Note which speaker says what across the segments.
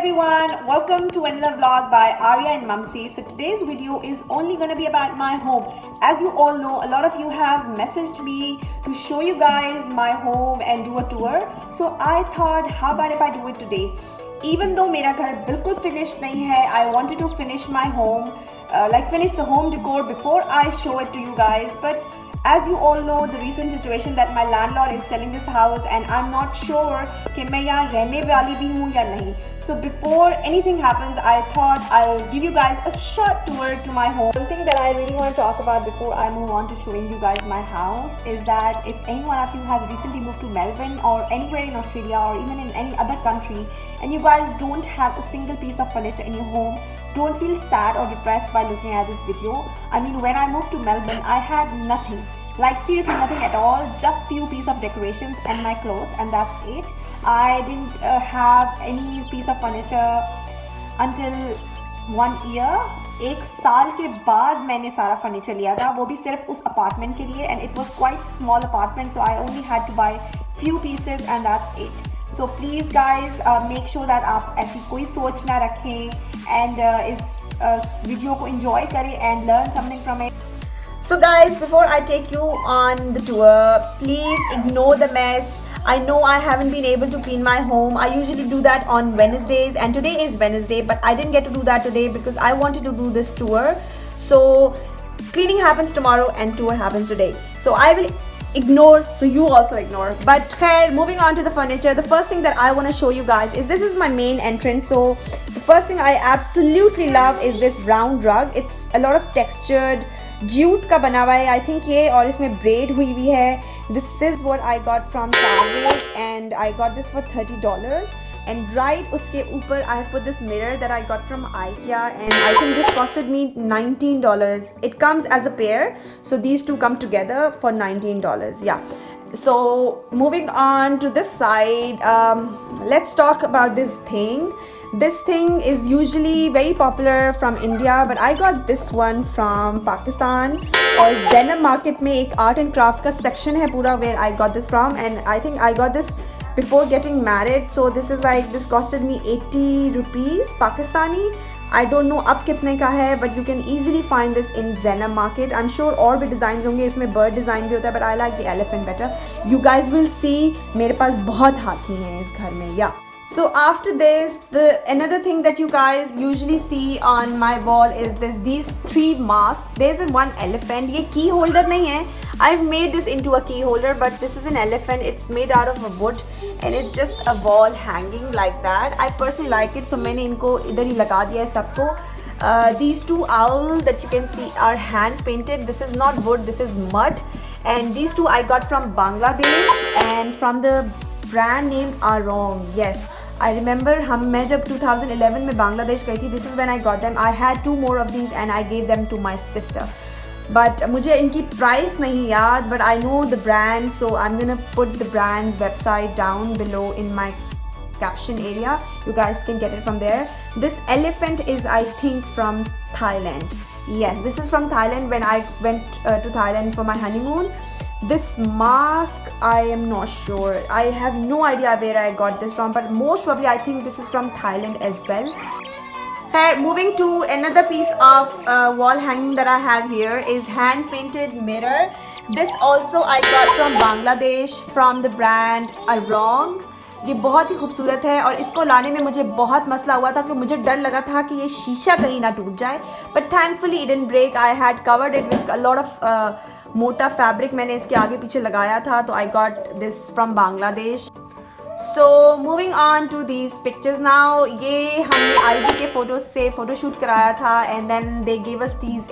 Speaker 1: everyone, welcome to another vlog by Arya and Mamsi. So today's video is only going to be about my home. As you all know, a lot of you have messaged me to show you guys my home and do a tour. So I thought, how about if I do it today? Even though मेरा घर बिल्कुल finished नहीं है, I wanted to finish my home, finish the home decor before I show it to you guys. But as you all know, the recent situation that my landlord is selling this house and I'm not sure कि मैं यहाँ रहने वाली भी हूँ या नहीं. So before anything happens, I thought I'll give you guys a short tour to my home. One thing that I really want to talk about before I move on to showing you guys my house is that if any one of you has recently moved to Melbourne or anywhere in Australia or even in any other country and you guys don't have a single piece of furniture in your home, don't feel sad or depressed by looking at this video. I mean, when I moved to Melbourne, I had nothing. Like seriously nothing at all, just few piece of decorations and my clothes, and that's it. I didn't have any piece of furniture until 1 year. एक साल के बाद मैंने सारा furniture लिया था, वो भी सिर्फ उस अपार्टमेंट के लिए, and it was quite small apartment, so I only had to buy few pieces and that's it. So please guys, make sure that आप ऐसी कोई सोच ना रखें and इस वीडियो को enjoy करें and learn something from it. So guys, before I take you on the tour, please ignore the mess. I know I haven't been able to clean my home. I usually do that on Wednesdays and today is Wednesday, but I didn't get to do that today because I wanted to do this tour. So cleaning happens tomorrow and tour happens today. So I will ignore, so you also ignore. But khair, moving on to the furniture, the first thing that I want to show you guys is this is my main entrance. So the first thing I absolutely love is this round rug. It's a lot of textured jute का बना हुआ है, I think ये, और इसमें braid हुई हुई है. This is what I got from Target and I got this for $30. And right उसके ऊपर I have put this mirror that I got from IKEA and I think this costed me $19. It comes as a pair, so these two come together for $19. Yeah. So moving on to this side, let's talk about this thing. This thing is usually very popular from India, but I got this one from Pakistan. और Zenham market में एक art and craft का section है पूरा where I got this from, and I think I got this before getting married. So this is like, this costed me 80 rupees Pakistani. I don't know अब कितने का है, but you can easily find this in Zenham market. I'm sure और भी designs होंगे, इसमें bird design भी होता है, but I like the elephant better. You guys will see मेरे पास बहुत हाथी हैं इस घर में. Yeah. So after this, another thing that you guys usually see on my wall is these three masks. There's one elephant. ये key holder नहीं है. I've made this into a key holder, but this is an elephant. It's made out of a wood and it's just a wall hanging like that. I personally like it, so मैंने इनको इधर ही लगा दिया है सबको. These two owls that you can see are hand painted. This is not wood, this is mud. And these two I got from Bangladesh and from the brand named Arong. Yes, I remember मैं जब 2011 में बांग्लादेश गई थी, this is when I got them. I had 2 more of these and I gave them to my sister. But मुझे इनकी price नहीं याद, but I know the brand, so I'm gonna put the brand's website down below in my caption area. You guys can get it from there. This elephant is, I think, from Thailand. Yes, this is from Thailand when I went to Thailand for my honeymoon. This mask, I am not sure. I have no idea where I got this from, but most probably I think this is from Thailand as well. Moving to another piece of wall hanging that I have here is hand painted mirror. This also I got from Bangladesh from the brand Arong. ये बहुत ही खूबसूरत है और इसको लाने में मुझे बहुत मसला हुआ था कि मुझे डर लगा था कि ये शीशा कहीं ना टूट जाए, but thankfully it didn't break. I had covered it with a lot of मोटा फैब्रिक मैंने इसके आगे पीछे लगाया था, तो I got this from Bangladesh. So moving on to these pictures now. ये हमने IB के फोटोज से फोटोशूट कराया था and then they gave us these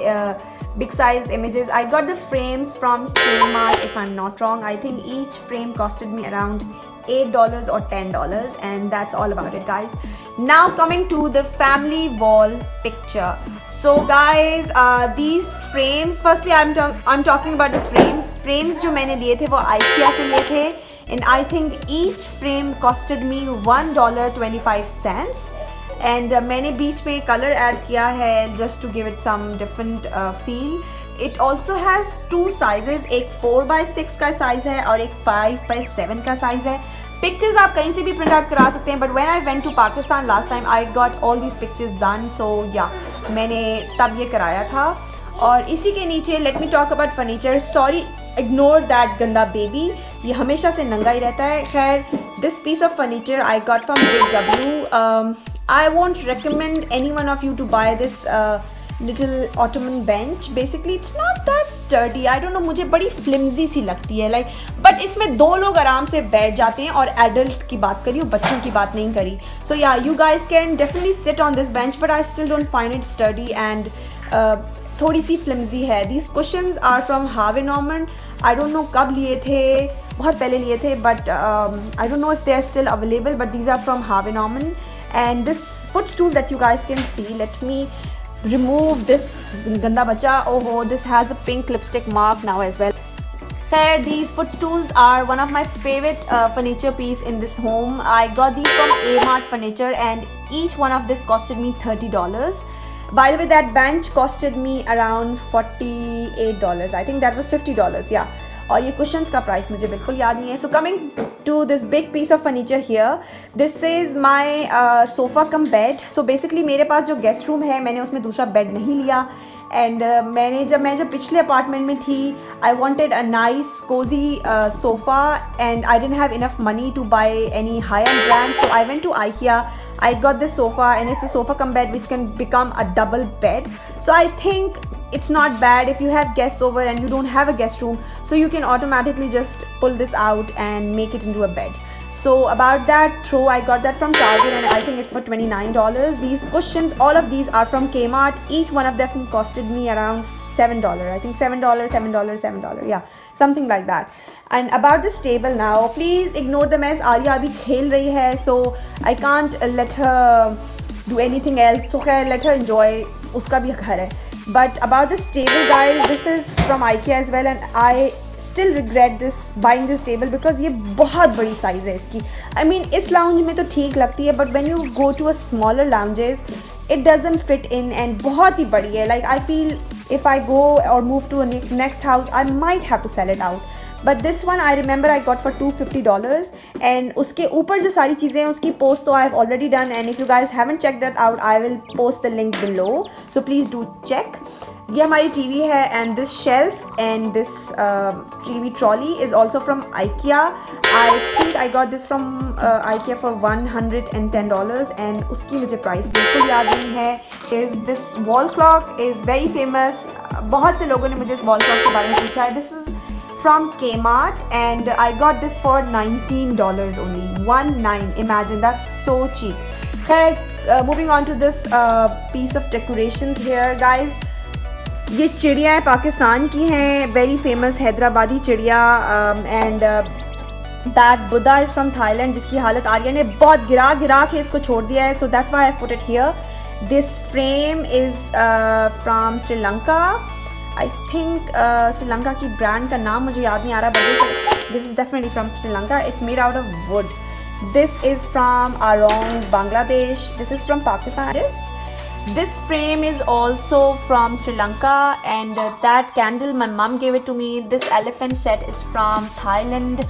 Speaker 1: big size images. I got the frames from Kmart if I'm not wrong. I think each frame costed me around $8 or $10 and that's all about it guys. Now coming to the family wall picture. So guys, these frames, firstly I'm talking about the frames जो मैंने लिए थे वो IKEA से लिए थे and I think each frame costed me $1.25 and मैंने बीच में color add किया है just to give it some different feel. It also has 2 sizes, एक 4x6 का size है और एक 5x7 का size है. पिक्चर्स आप कहीं से भी प्रिंट आउट करा सकते हैं, but when I went to Pakistan last time I got all these pictures done, so yeah मैंने तब ये कराया था। और इसी के नीचे let me talk about furniture. Sorry, ignore that गंदा बेबी, ये हमेशा से नंगा ही रहता है। खैर, this piece of furniture I got from big W. I won't recommend any one of you to buy this little ottoman bench. Basically it's not that sturdy, I don't know, मुझे बड़ी flimsy सी लगती है, like, but इसमें 2 लोग आराम से बैठ जाते हैं, और adult की बात करी, बच्चों की बात नहीं करी। So yeah, you guys can definitely sit on this bench, but I still don't find it sturdy and थोड़ी सी flimsy है। These cushions are from Harvey Norman, I don't know कब लिए थे, बहुत पहले लिए थे, but I don't know if they are still available, but these are from Harvey Norman। And this footstool that you guys can see, let me remove this ganda bacha. Oh, this has a pink lipstick mark now as well. There, these footstools are one of my favorite furniture piece in this home. I got these from A-Mart Furniture and each one of this costed me $30. By the way, that bench costed me around $48. I think that was $50, yeah. और ये cushions का price मुझे बिल्कुल याद नहीं है। So coming to this big piece of furniture here, this is my sofa cum bed. So basically मेरे पास जो गेस्ट रूम है, मैंने उसमें दूसरा बेड नहीं लिया, एंड मैं जब पिछले अपार्टमेंट में थी, I wanted a nice cozy sofa and I didn't have enough money to buy any high end brand, so I went to IKEA. I got this sofa and it's a sofa cum bed which can become a double bed. So I think it's not bad if you have guests over and you don't have a guest room, so you can automatically just pull this out and make it into a bed. So about that throw, I got that from Target and I think it's for $29. These cushions, all of these are from Kmart. Each one of them costed me around $7. I think $7, yeah, something like that. And about this table now, please ignore the mess. Arya abhi khel rahi hai, so I can't let her do anything else. So khair, let her enjoy, uska bhi ghar hai. But about this table guys, this is from IKEA as well and I still regret buying this table because ये बहुत बड़ी size है इसकी। I mean इस lounge में तो ठीक लगती है, but when you go to a smaller lounges, it doesn't fit in and बहुत ही बड़ी है। Like I feel if I go or move to a next house, I might have to sell it out. But this one I remember I got for $250 and उसके ऊपर जो सारी चीज़ें हैं उसकी post तो I have already done, and if you guys haven't checked that out, I will post the link below, so please do check. ये हमारी टीवी है and this shelf and this TV trolley is also from IKEA. I think I got this from IKEA for $110 and उसकी मुझे price बिल्कुल याद नहीं है। Is this wall clock is very famous. बहुत से लोगों ने मुझे इस wall clock के बारे में पूछा है। This is from Kmart and I got this for $19 only. 19, imagine, that's so cheap. Okay, moving on to this piece of decorations here guys. ये चिड़िया है, पाकिस्तान की हैं, वेरी फेमस हैदराबादी चिड़िया, and that Buddha is from Thailand, जिसकी हालत आर्या ने बहुत गिरा के इसको छोड़ दिया है, so that's why I put it here. This frame is from Sri Lanka. I think Sri Lanka की ब्रांड का नाम मुझे याद नहीं आ रहा, but this is definitely from Sri Lanka. It's made out of would. This is from around Bangladesh. This is from Pakistan. This frame is also from Sri Lanka, and that candle my mom gave it to me. This elephant set is from Thailand.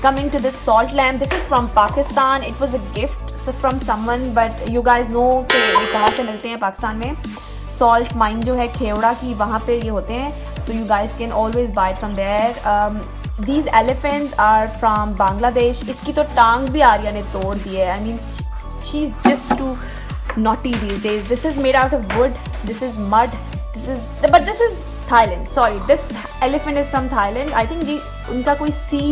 Speaker 1: Coming to this salt lamp, this is from Pakistan. It was a gift from someone, but you guys know कि ये कहाँ से मिलते हैं पाकिस्तान में. Salt mine जो है खेवड़ा की, वहाँ पे ये होते हैं. So you guys can always buy it from there. These elephants are from Bangladesh. इसकी तो टांग भी आर्या ने तोड़ दी है. I mean, she's just too naughty these days. This is made out of wood. This is mud. But this is Thailand. Sorry, this elephant is from Thailand. I think उनका कोई sea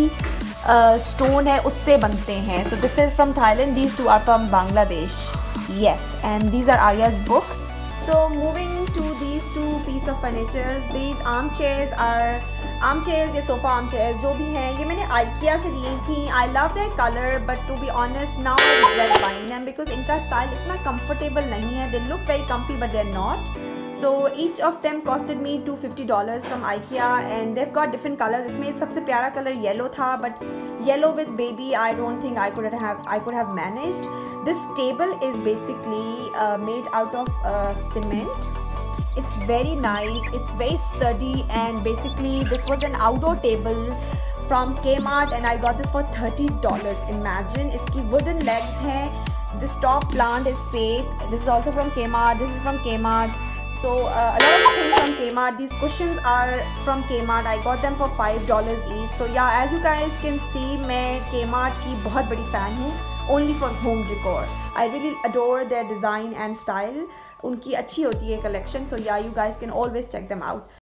Speaker 1: stone है, उससे बनते हैं. So this is from Thailand. These two are from Bangladesh. Yes, and these are Arya's books. So moving to these two piece of furniture. These armchairs या sofa armchairs जो भी हैं, ये मैंने IKEA से ली थी. I love their color, but to be honest now I regret buying them because इनका style इतना comfortable नहीं है. They look very comfy but they're not. So each of them costed me $250 from IKEA, and they've got different colors. इसमें सबसे प्यारा color yellow था, but yellow with baby I don't think I could have managed. This table is basically made out of cement. It's very nice, it's very sturdy, and basically this was an outdoor table from Kmart and I got this for $30. Imagine, इसकी wooden legs हैं. This top plant is fake. This is also from Kmart. This is from Kmart. So a lot of things from Kmart. These cushions are from Kmart. I got them for $5 each. So yeah, as you guys can see, मैं Kmart की बहुत बड़ी fan हूँ. Only for home decor. I really adore their design and style. उनकी अच्छी होती है collection. So yeah, you guys can always check them out.